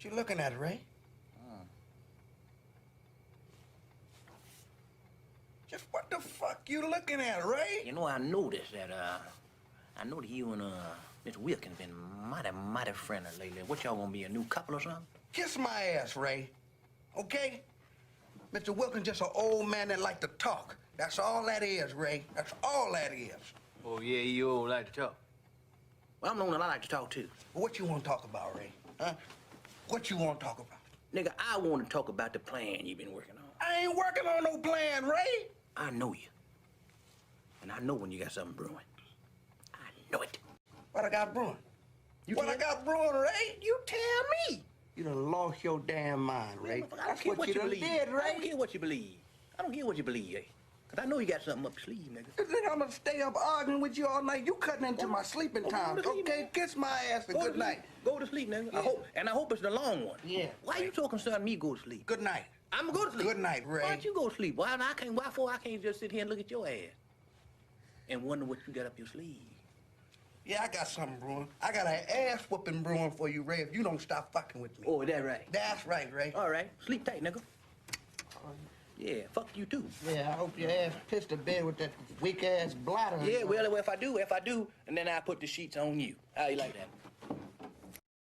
you looking at, Ray? Just what the fuck you looking at, Ray? You know, I noticed that, you and, Mr. Wilkins been mighty friendly lately. What, y'all gonna be a new couple or something? Kiss my ass, Ray. Okay? Mr. Wilkins just an old man that like to talk. That's all that is, Ray. That's all that is. Oh, yeah, you old like to talk. Well, I'm the one that I like to talk to. What you want to talk about, Ray? Huh? What you want to talk about? Nigga, I want to talk about the plan you've been working on. I ain't working on no plan, Ray. I know you. And I know when you got something brewing. I know it. What I got brewing? You What tell I got brewing, Ray? You tell me. You done lost your damn mind, Ray. I don't That's care what you done believe. did, I Ray. don't care what you believe. I don't care what you believe, eh? Because I know you got something up your sleeve, nigga. Nigga, I'm gonna stay up arguing with you all night. You cutting into my sleeping time. go to sleep, Okay, man. kiss my ass and Go good to night. sleep. Go to sleep, nigga. Yeah. I hope it's the long one. Yeah. Why you so concerned with me go to sleep? Good night. I'm gonna go to sleep. Good night, Ray. Why don't you go to sleep? Why can't just sit here and look at your ass and wonder what you got up your sleeve? Yeah, I got something brewing. I got an ass whooping brewing for you, Ray, if you don't stop fucking with me. Oh, is that right? That's right, Ray. All right. Sleep tight, nigga. Yeah, fuck you too. Yeah, I hope your ass pissed to bed with that weak ass bladder. Yeah, well, if I do, and then I put the sheets on you. How you like that?